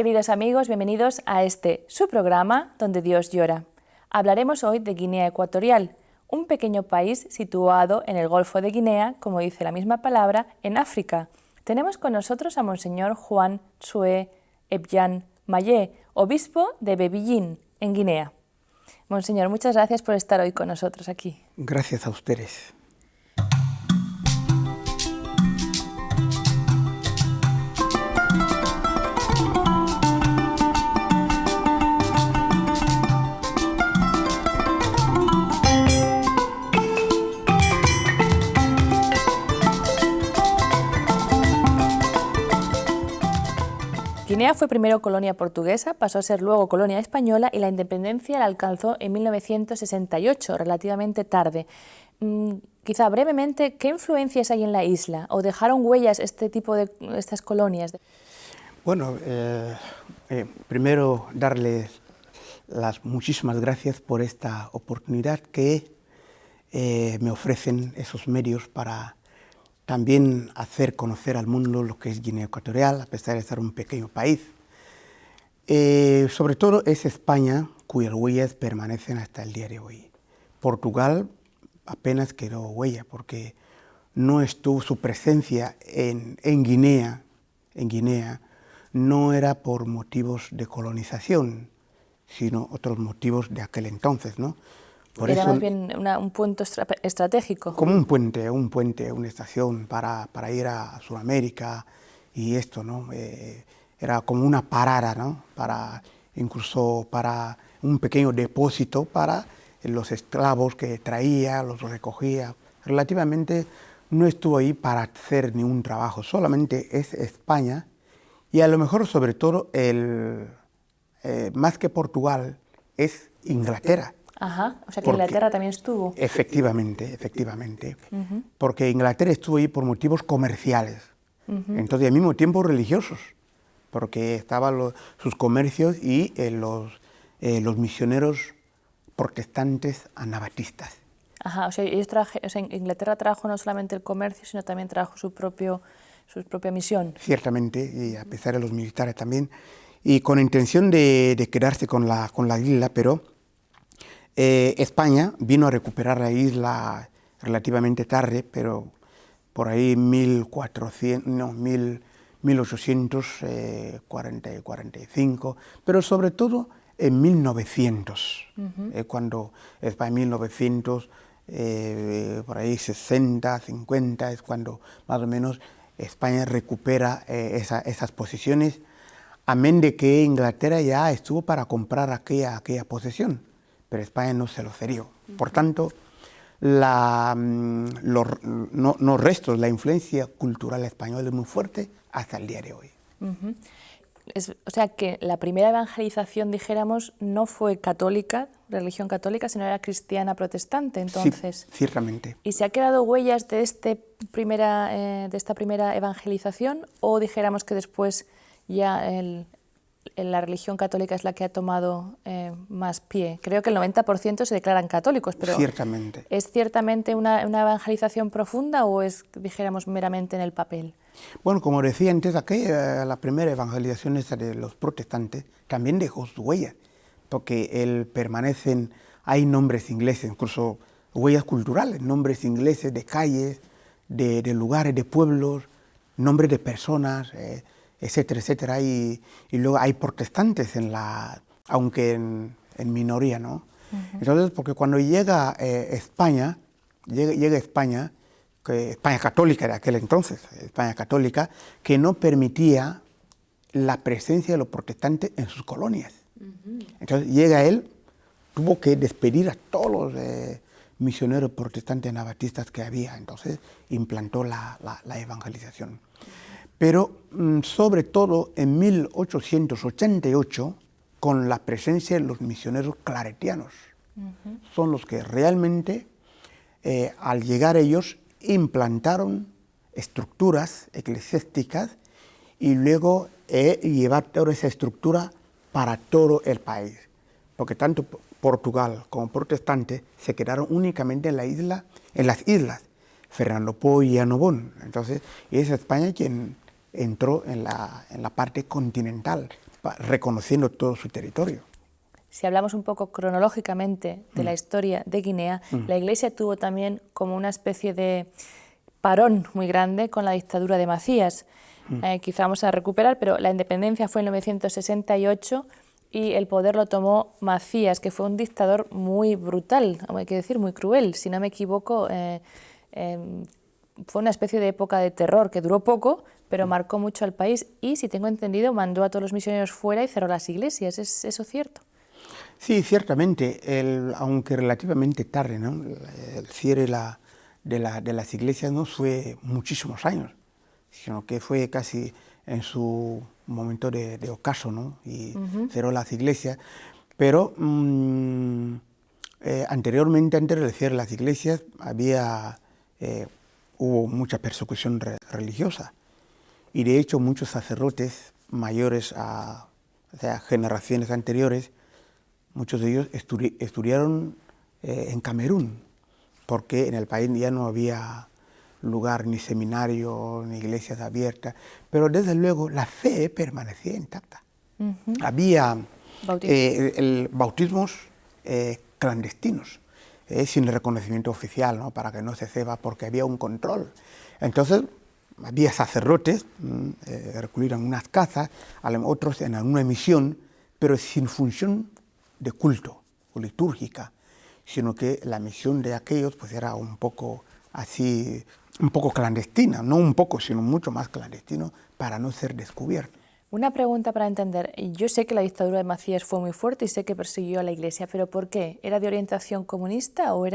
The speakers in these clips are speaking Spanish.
queridos amigos, bienvenidos a su programa donde Dios llora. Hablaremos hoy de Guinea Ecuatorial, un pequeño país situado en el Golfo de Guinea, como dice la misma palabra, en África. Tenemos con nosotros a Monseñor Juan Tsué Ebyan Mayé, obispo de Bebillín, en Guinea. Monseñor, muchas gracias por estar hoy con nosotros aquí. Gracias a ustedes. Guinea fue primero colonia portuguesa, pasó a ser luego colonia española y la independencia la alcanzó en 1968, relativamente tarde. Quizá brevemente, ¿qué influencias hay en la isla o dejaron huellas estas colonias? Bueno, primero darles las muchísimas gracias por esta oportunidad que me ofrecen esos medios para también hacer conocer al mundo lo que es Guinea Ecuatorial, a pesar de ser un pequeño país. Sobre todo es España, cuyas huellas permanecen hasta el día de hoy. Portugal apenas quedó huella, porque no estuvo su presencia en Guinea, no era por motivos de colonización, sino otros motivos de aquel entonces, ¿no? Era más bien un punto estratégico. Como un puente, una estación para ir a Sudamérica y esto, ¿no? Era como una parada, ¿no? Incluso para un pequeño depósito para los esclavos que traía, los recogía. Relativamente no estuvo ahí para hacer ningún trabajo, solamente es España y a lo mejor sobre todo, más que Portugal, es Inglaterra. Ajá, o sea que Inglaterra también estuvo. Efectivamente, porque Inglaterra estuvo ahí por motivos comerciales, entonces al mismo tiempo religiosos, porque estaban sus comercios y los misioneros protestantes anabatistas. Ajá, o sea, Inglaterra trajo no solamente el comercio, sino también trajo su propia misión. Ciertamente, y a pesar de los militares también, y con intención de quedarse con la isla, pero España vino a recuperar la isla relativamente tarde, pero por ahí 1845, pero sobre todo en 1900, cuando España en 1900, por ahí 60, 50, es cuando más o menos España recupera esas posiciones, amén de que Inglaterra ya estuvo para comprar aquella posesión, pero España no se lo cedió. Por tanto, los restos, la influencia cultural española es muy fuerte hasta el día de hoy. O sea que la primera evangelización, dijéramos, no fue católica, religión católica, sino era cristiana protestante, entonces. Sí, ciertamente. ¿Y se ha quedado huellas de esta primera evangelización o dijéramos que después ya la religión católica es la que ha tomado más pie? Creo que el 90% se declaran católicos, pero ciertamente. ¿es ciertamente una evangelización profunda o es, dijéramos, meramente en el papel? Bueno, como decía antes, la primera evangelización esa de los protestantes también dejó su huella, porque hay nombres ingleses, incluso huellas culturales, nombres ingleses de calles, de lugares, de pueblos, nombres de personas, etcétera, etcétera, y luego hay protestantes aunque en minoría, ¿no? Entonces, porque cuando llega España, España católica de aquel entonces, España católica, que no permitía la presencia de los protestantes en sus colonias. Entonces llega él, tuvo que despedir a todos los misioneros protestantes anabatistas que había, entonces implantó la evangelización. Pero sobre todo en 1888, con la presencia de los misioneros claretianos, son los que realmente, al llegar ellos, implantaron estructuras eclesiásticas y luego llevar toda esa estructura para todo el país. Porque tanto Portugal como protestantes se quedaron únicamente en las islas, Fernando Po y Annobón. Entonces, es España quien entró en la parte continental, reconociendo todo su territorio. Si hablamos un poco cronológicamente de la historia de Guinea, la Iglesia tuvo también como una especie de parón muy grande con la dictadura de Macías. Quizá vamos a recuperar, pero la independencia fue en 1968 y el poder lo tomó Macías, que fue un dictador muy brutal, hay que decir, muy cruel. Si no me equivoco, fue una especie de época de terror que duró poco, pero marcó mucho al país y, si tengo entendido, mandó a todos los misioneros fuera y cerró las iglesias. ¿Es eso cierto? Sí, ciertamente, aunque relativamente tarde, ¿no? El cierre de las iglesias no fue muchísimos años, sino que fue casi en su momento de ocaso, ¿no? Y cerró las iglesias. Pero anteriormente, antes del cierre de las iglesias, hubo mucha persecución religiosa. Y de hecho muchos sacerdotes mayores o sea, generaciones anteriores, muchos de ellos estudiaron en Camerún, porque en el país ya no había lugar ni seminario, ni iglesias abiertas, pero desde luego la fe permanecía intacta. Había bautismos clandestinos, sin reconocimiento oficial, ¿no? Para que no se sepa, porque había un control. Entonces, había sacerdotes, recluidos en unas casas, otros en alguna misión, pero sin función de culto o litúrgica, sino que la misión de aquellos pues era un poco así, un poco clandestina, no un poco, sino mucho más clandestino, para no ser descubierto. Una pregunta para entender. Yo sé que la dictadura de Macías fue muy fuerte y sé que persiguió a la Iglesia, pero ¿por qué? ¿Era de orientación comunista o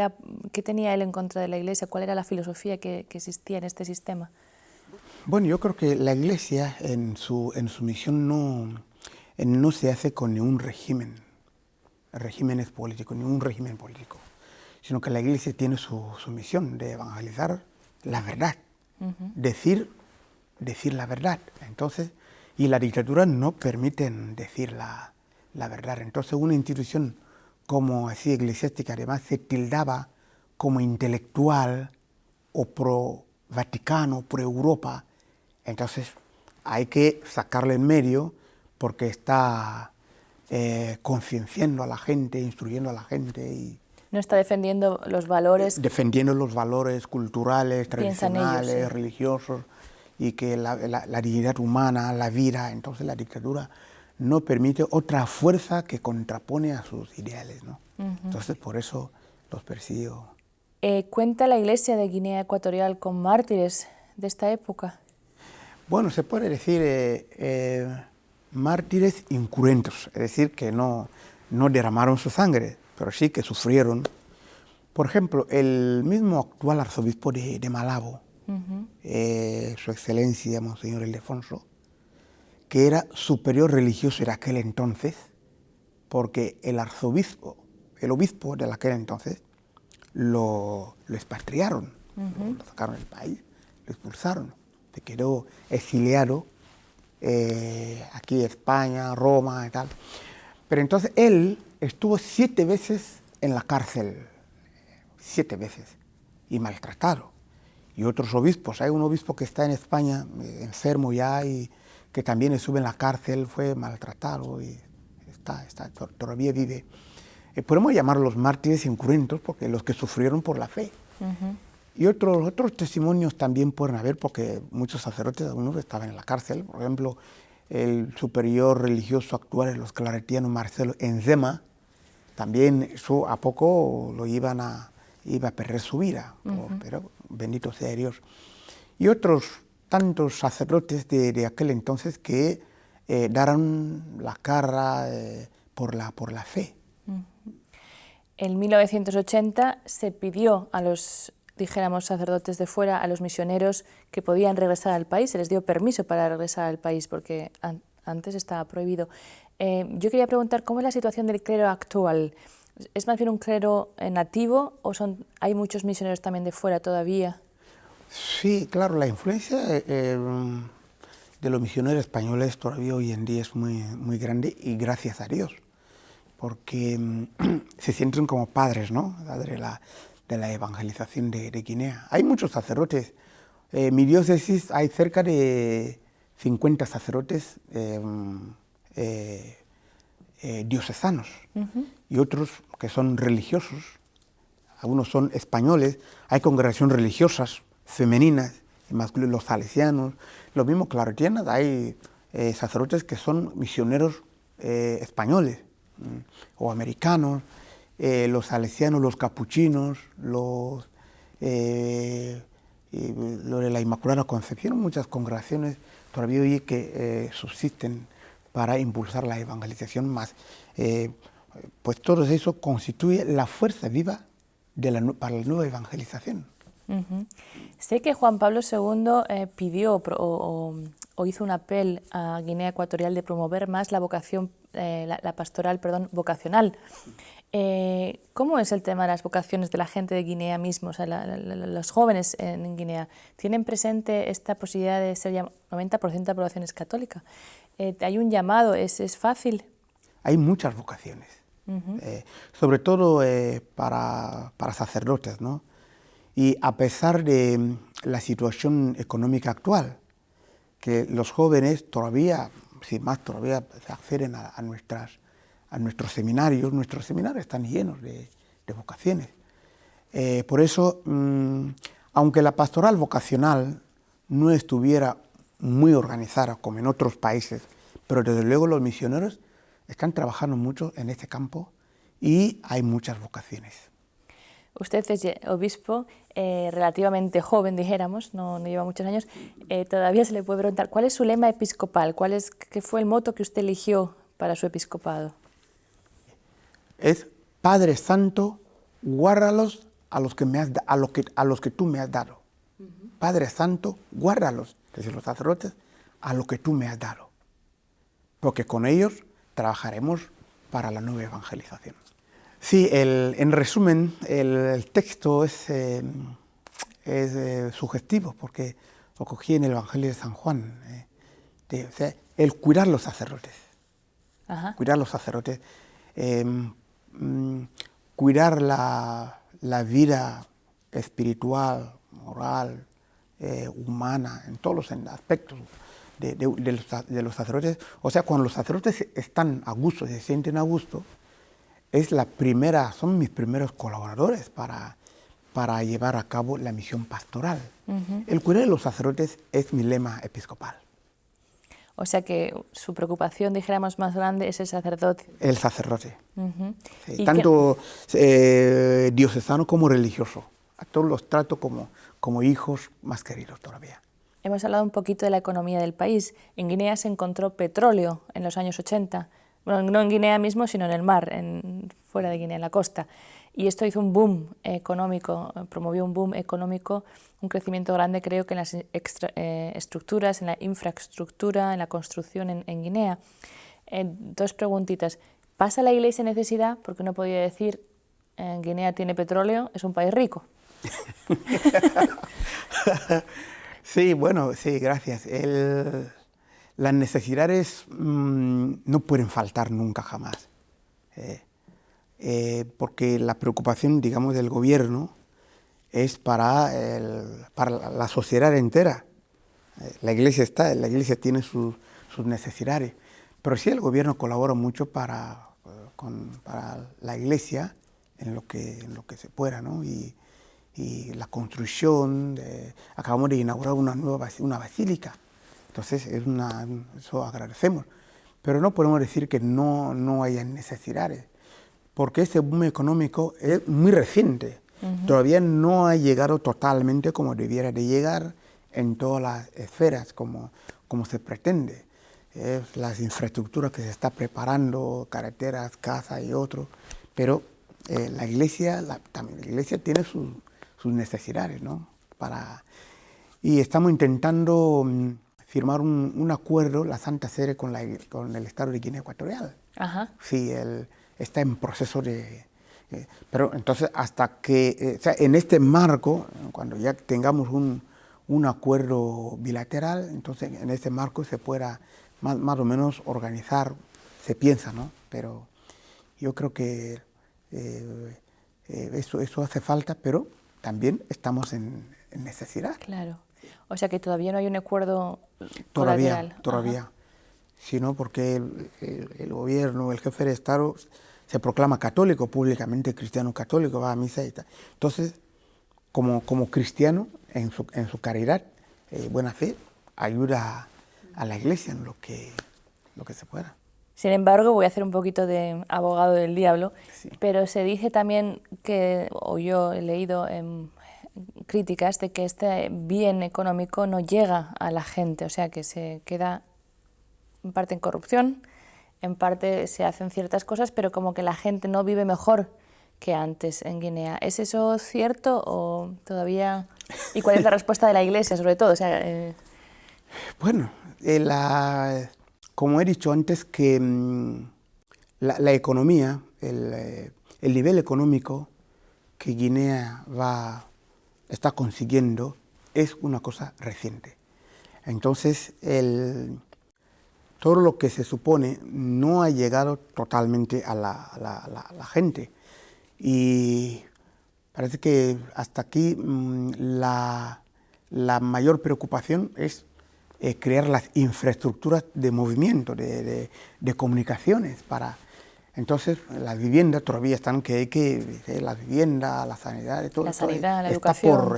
qué tenía él en contra de la Iglesia? ¿Cuál era la filosofía que existía en este sistema? Bueno, yo creo que la Iglesia en su misión no se hace con ningún regímenes políticos, ningún régimen político, sino que la Iglesia tiene su misión de evangelizar la verdad, decir la verdad. Entonces, y la dictadura no permiten decir la verdad. Entonces, una institución como así eclesiástica, además, se tildaba como intelectual o pro-Vaticano, pro-Europa. Entonces, hay que sacarle en medio porque está concienciando a la gente, instruyendo a la gente. Y no está defendiendo los valores. Defendiendo los valores culturales, tradicionales, ellos, sí, religiosos, y que la dignidad humana, la vida. Entonces la dictadura no permite otra fuerza que contrapone a sus ideales, ¿no? Entonces por eso los persiguió. ¿Cuenta la Iglesia de Guinea Ecuatorial con mártires de esta época? Bueno, se puede decir mártires incruentos, es decir, que no derramaron su sangre, pero sí que sufrieron. Por ejemplo, el mismo actual arzobispo de Malabo, Su Excelencia Monseñor Ildefonso, que era superior religioso en aquel entonces, porque el obispo de aquel entonces, lo expatriaron, lo sacaron del país, lo expulsaron, se quedó exiliado aquí en España, Roma y tal. Pero entonces él estuvo 7 veces en la cárcel, 7 veces, y maltratado. Y otros obispos, hay un obispo que está en España, enfermo ya, y que también estuvo en la cárcel, fue maltratado y todavía vive. Podemos llamarlos mártires incruentos porque los que sufrieron por la fe. Y otros testimonios también pueden haber, porque muchos sacerdotes, algunos estaban en la cárcel. Por ejemplo, el superior religioso actual de los claretianos, Marcelo Enzema, también a poco iba a perder su vida, pero bendito sea Dios. Y otros tantos sacerdotes de aquel entonces que daron la cara por la fe. En 1980 se pidió a los, dijéramos, sacerdotes de fuera, a los misioneros, que podían regresar al país, se les dio permiso para regresar al país porque antes estaba prohibido. Yo quería preguntar, ¿cómo es la situación del clero actual? ¿Es más bien un clero nativo o hay muchos misioneros también de fuera todavía? Sí, claro, la influencia de los misioneros españoles todavía hoy en día es muy grande, y gracias a Dios, porque se sienten como padres, ¿no?, de la evangelización de Guinea. Hay muchos sacerdotes. Mi diócesis hay cerca de 50 sacerdotes diocesanos y otros que son religiosos. Algunos son españoles, hay congregaciones religiosas femeninas y masculinas, los salesianos, los mismos claretianos, hay sacerdotes que son misioneros españoles o americanos, los salesianos, los capuchinos, lo de la Inmaculada Concepción, muchas congregaciones todavía hoy que subsisten para impulsar la evangelización más. Pues todo eso constituye la fuerza viva para la nueva evangelización. Sé que Juan Pablo II pidió o hizo un apel a Guinea Ecuatorial de promover más la vocación, la pastoral, vocacional. ¿Cómo es el tema de las vocaciones de la gente de Guinea mismo? O sea, los jóvenes en Guinea, ¿tienen presente esta posibilidad de ser ya 90% de la población es católica? ¿Hay un llamado? ¿Es fácil? Hay muchas vocaciones, sobre todo para sacerdotes, ¿no? Y a pesar de la situación económica actual, que los jóvenes todavía, sin más todavía, acceden a nuestros seminarios están llenos de vocaciones. Por eso, aunque la pastoral vocacional no estuviera muy organizada como en otros países, pero desde luego los misioneros están trabajando mucho en este campo y hay muchas vocaciones. Usted es obispo relativamente joven, dijéramos, no lleva muchos años. Todavía se le puede preguntar, ¿cuál es su lema episcopal? ¿Qué fue el moto que usted eligió para su episcopado? Es Padre Santo, guárdalos a los que tú me has dado. Padre Santo, guárdalos, desde los sacerdotes, a lo que tú me has dado. Porque con ellos trabajaremos para la nueva evangelización. Sí, en resumen, el texto es sugestivo, porque lo cogí en el Evangelio de San Juan, o sea, el cuidar los sacerdotes. Cuidar los sacerdotes, cuidar la vida espiritual, moral, humana, en todos los aspectos de los sacerdotes. O sea, cuando los sacerdotes están a gusto, se sienten a gusto, son mis primeros colaboradores para llevar a cabo la misión pastoral. El cuidar de los sacerdotes es mi lema episcopal. O sea que su preocupación, dijéramos, más grande es el sacerdote. El sacerdote. Sí, tanto diocesano como religioso. A todos los trato como hijos más queridos todavía. Hemos hablado un poquito de la economía del país. En Guinea se encontró petróleo en los años 80. Bueno, no en Guinea mismo, sino en el mar, fuera de Guinea, en la costa. Y esto hizo un boom económico, promovió un boom económico, un crecimiento grande, creo que en las estructuras, en la infraestructura, en la construcción en Guinea. Dos preguntitas. ¿Pasa la Iglesia necesidad? Porque uno podría decir, Guinea tiene petróleo, es un país rico. Sí, bueno, sí, gracias. Las necesidades no pueden faltar nunca jamás, porque la preocupación, digamos, del gobierno es para la sociedad entera. La Iglesia tiene sus necesidades, pero sí el gobierno colabora mucho para la Iglesia en lo que se pueda, ¿no? Y la construcción, acabamos de inaugurar una basílica. Entonces, eso agradecemos. Pero no podemos decir que no haya necesidades, porque ese boom económico es muy reciente. Todavía no ha llegado totalmente como debiera de llegar en todas las esferas, como se pretende. Las infraestructuras que se está preparando, carreteras, casas y otros, pero la Iglesia tiene sus necesidades, ¿no? Y estamos intentando firmar un acuerdo, la Santa Sede, con el Estado de Guinea Ecuatorial. Sí, está en proceso pero entonces hasta que, o sea, en este marco, cuando ya tengamos un acuerdo bilateral, entonces en este marco se pueda más o menos organizar, se piensa, ¿no? Pero yo creo que eso hace falta, pero también estamos en necesidad. Claro. O sea que todavía no hay un acuerdo Todavía. sino porque el gobierno, el jefe de Estado, se proclama católico, públicamente cristiano católico, va a misa y tal. Entonces, como cristiano, en su caridad, buena fe, ayuda a la Iglesia en lo que se pueda. Sin embargo, voy a hacer un poquito de abogado del diablo, Sí. pero se dice también que, o yo he leído en críticas de que este bien económico no llega a la gente, o sea que se queda en parte en corrupción, en parte se hacen ciertas cosas, pero como que la gente no vive mejor que antes en Guinea. ¿Es eso cierto o todavía...? ¿Y cuál es la respuesta de la Iglesia, sobre todo? O sea, Bueno, como he dicho antes, que la economía, el nivel económico que Guinea está consiguiendo es una cosa reciente. Entonces, todo lo que se supone no ha llegado totalmente a la gente. Y parece que hasta aquí la mayor preocupación es crear las infraestructuras de movimiento, de comunicaciones para... Entonces, las viviendas todavía están la vivienda, la sanidad, todo, la sanidad, la está educación.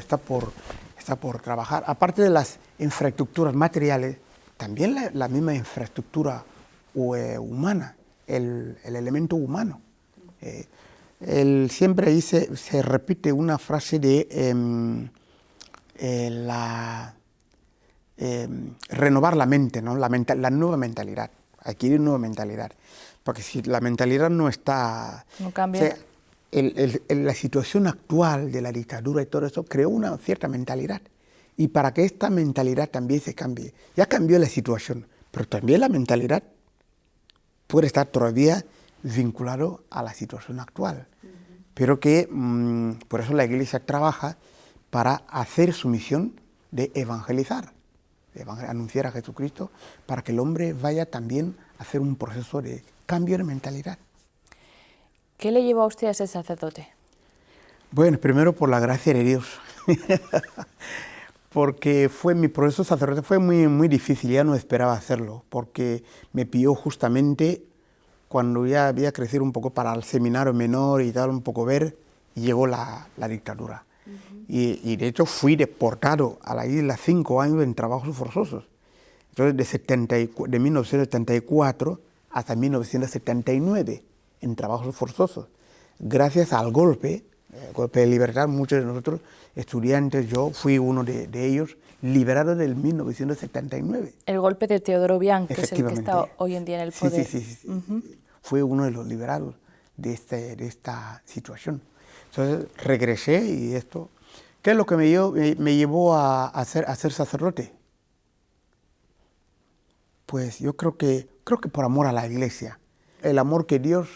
está por trabajar. Aparte de las infraestructuras materiales, también la misma infraestructura humana, el elemento humano. Siempre ahí se repite una frase de renovar la mente, ¿no? La nueva mentalidad, adquirir nueva mentalidad. Porque si la mentalidad no está... No cambia. O sea, la situación actual de la dictadura y todo eso creó una cierta mentalidad. Y para que esta mentalidad también se cambie, ya cambió la situación, pero también la mentalidad puede estar todavía vinculado a la situación actual. Pero que por eso la Iglesia trabaja para hacer su misión de evangelizar, anunciar a Jesucristo, para que el hombre vaya también a hacer un proceso de cambio de mentalidad. ¿Qué le llevó a usted a ser sacerdote? Bueno, primero por la gracia de Dios, porque mi proceso sacerdote fue muy difícil, ya no esperaba hacerlo, porque me pilló justamente cuando ya había crecido un poco para el seminario menor y tal, un poco ver, y llegó la dictadura. Y de hecho fui deportado a la isla 5 años en trabajos forzosos. Entonces de 1974 hasta 1979 en trabajos forzosos. Gracias al golpe de libertad, muchos de nosotros estudiantes, yo fui uno de ellos, liberado en 1979. El golpe de Teodoro Obiang, que es el que está hoy en día en el poder. Sí. Fue uno de los liberados de esta situación. Entonces regresé y esto... ¿Qué es lo que me llevó a ser sacerdote? Pues yo creo que por amor a la Iglesia. El amor que Dios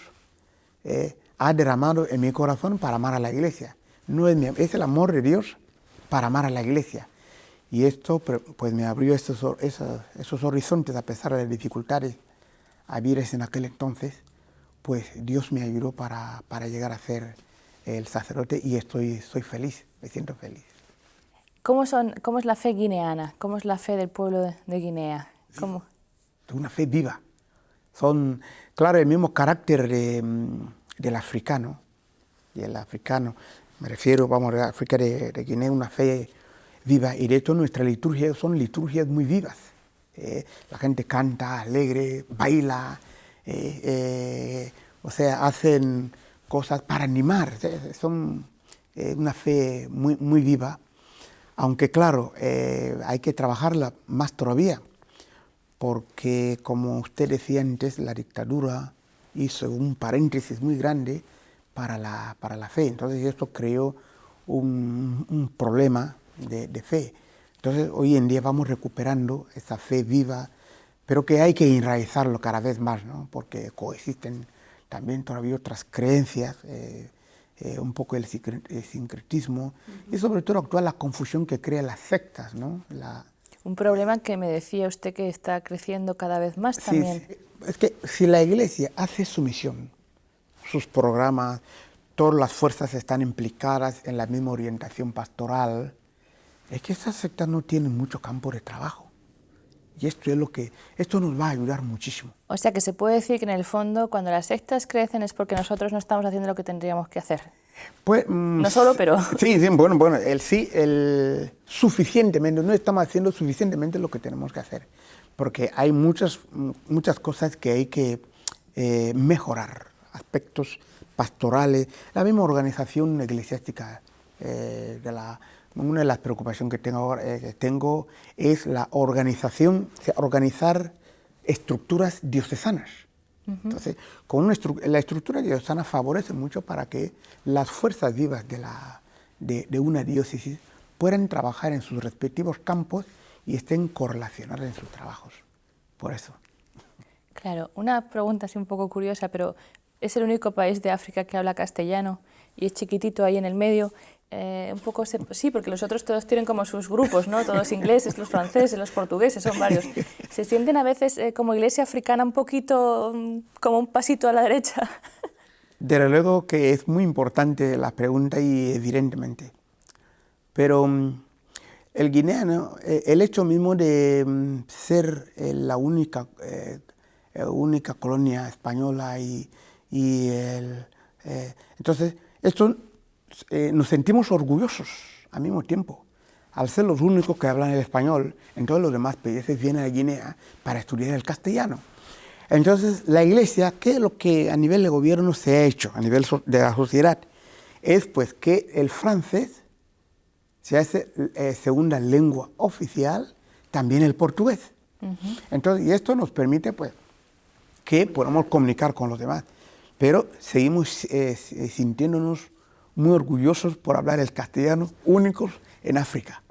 ha derramado en mi corazón para amar a la Iglesia. No es el amor de Dios para amar a la Iglesia. Y esto pues me abrió esos horizontes a pesar de las dificultades habidas en aquel entonces. Pues Dios me ayudó para llegar a ser el sacerdote y soy feliz, me siento feliz. ¿Cómo es la fe guineana? ¿Cómo es la fe del pueblo de Guinea? ¿Cómo? Una fe viva. Son, claro, el mismo carácter del africano. Y el africano, me refiero, vamos, a África de Guinea, una fe viva. Y de hecho nuestras liturgias son liturgias muy vivas. La gente canta, alegre, baila, o sea, hacen cosas para animar. Son una fe muy viva. Aunque claro, hay que trabajarla más todavía. Porque, como usted decía antes, la dictadura hizo un paréntesis muy grande para la fe. Entonces esto creó un problema de fe. Entonces hoy en día vamos recuperando esa fe viva, pero que hay que enraizarlo cada vez más, ¿no? Porque coexisten también todavía otras creencias, un poco el sincretismo y sobre todo actual la confusión que crean las sectas, ¿no? Un problema que me decía usted que está creciendo cada vez más también. Sí, es que si la Iglesia hace su misión, sus programas, todas las fuerzas están implicadas en la misma orientación pastoral, es que estas sectas no tienen mucho campo de trabajo. Y esto nos va a ayudar muchísimo. O sea que se puede decir que en el fondo cuando las sectas crecen es porque nosotros no estamos haciendo lo que tendríamos que hacer. Pues, no solo, pero... Sí, bueno, suficientemente, no estamos haciendo suficientemente lo que tenemos que hacer, porque hay muchas cosas que hay que mejorar, aspectos pastorales, la misma organización eclesiástica. Una de las preocupaciones que tengo es la organizar estructuras diocesanas. Entonces, la estructura diocesana favorece mucho para que las fuerzas vivas de una diócesis puedan trabajar en sus respectivos campos y estén correlacionadas en sus trabajos. Por eso. Claro, una pregunta así un poco curiosa, pero es el único país de África que habla castellano y es chiquitito ahí en el medio. Sí, porque los otros todos tienen como sus grupos, ¿no? Todos ingleses, los franceses, los portugueses, son varios. ¿Se sienten a veces como iglesia africana un poquito como un pasito a la derecha? Desde luego que es muy importante la pregunta y evidentemente. Pero el guineano, el hecho mismo de ser la única colonia española entonces esto nos sentimos orgullosos al mismo tiempo. Al ser los únicos que hablan el español, entonces los demás países vienen a Guinea para estudiar el castellano. Entonces la Iglesia, ¿qué es lo que a nivel de gobierno se ha hecho, a nivel de la sociedad? Es pues que el francés se hace segunda lengua oficial, también el portugués. Entonces, y esto nos permite pues que podamos comunicar con los demás, pero seguimos sintiéndonos muy orgullosos por hablar el castellano, únicos en África.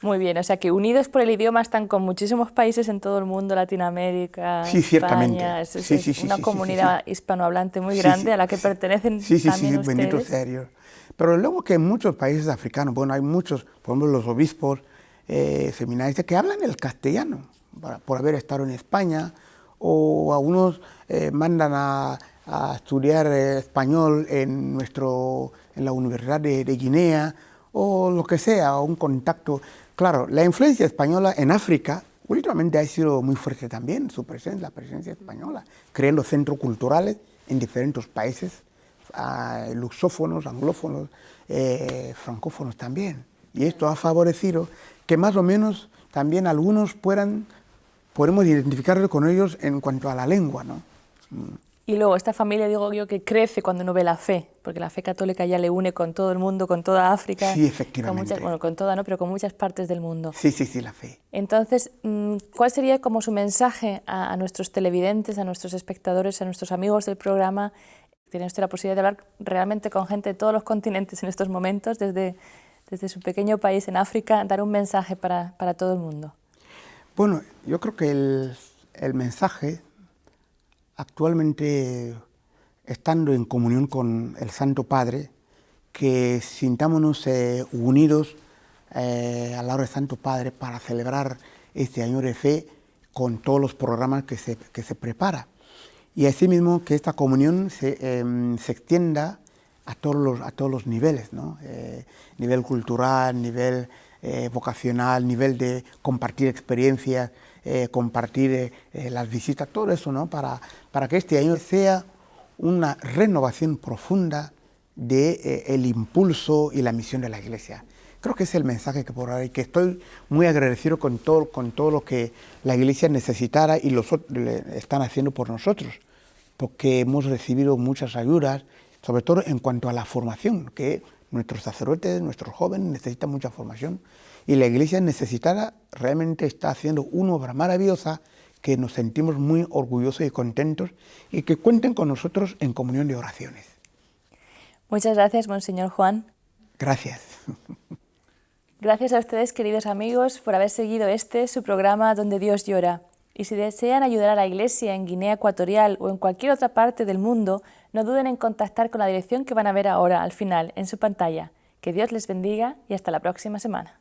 Muy bien, o sea que unidos por el idioma están con muchísimos países en todo el mundo, Latinoamérica, sí, ciertamente. España, es una comunidad hispanohablante muy grande a la que pertenecen también ustedes. Bendito sea Dios. Pero luego que en muchos países africanos, bueno, hay muchos, por ejemplo, los obispos, seminaristas que hablan el castellano, por haber estado en España, o algunos mandan a estudiar español en la Universidad de Guinea, o lo que sea, un contacto. Claro, la influencia española en África últimamente ha sido muy fuerte también, la presencia española, creando centros culturales en diferentes países, lusófonos, anglófonos, francófonos también. Y esto ha favorecido que más o menos también algunos podemos identificarnos con ellos en cuanto a la lengua, ¿no? Y luego esta familia, digo yo, que crece cuando uno ve la fe, porque la fe católica ya le une con todo el mundo, con toda África. Sí, efectivamente. Con toda, ¿no? Pero con muchas partes del mundo. Sí, la fe. Entonces, ¿cuál sería como su mensaje a nuestros televidentes, a nuestros espectadores, a nuestros amigos del programa? Tiene usted la posibilidad de hablar realmente con gente de todos los continentes en estos momentos, desde su pequeño país en África, dar un mensaje para todo el mundo. Bueno, yo creo que el mensaje, actualmente estando en comunión con el Santo Padre, que sintámonos unidos al lado del Santo Padre para celebrar este año de fe con todos los programas que se prepara. Y asimismo que esta comunión se extienda a todos los niveles, ¿no? Nivel cultural, nivel vocacional, nivel de compartir experiencias, compartir las visitas, todo eso, ¿no? Para que este año sea una renovación profunda del impulso y la misión de la Iglesia. Creo que es el mensaje que por ahí, que estoy muy agradecido con todo lo que la Iglesia necesitara y están haciendo por nosotros, porque hemos recibido muchas ayudas, sobre todo en cuanto a la formación, que nuestros sacerdotes, nuestros jóvenes necesitan mucha formación, y la Iglesia necesitada realmente está haciendo una obra maravillosa que nos sentimos muy orgullosos y contentos, y que cuenten con nosotros en comunión de oraciones. Muchas gracias, Monseñor Juan. Gracias. Gracias a ustedes, queridos amigos, por haber seguido su programa Donde Dios Llora. Y si desean ayudar a la Iglesia en Guinea Ecuatorial o en cualquier otra parte del mundo, no duden en contactar con la dirección que van a ver ahora, al final, en su pantalla. Que Dios les bendiga y hasta la próxima semana.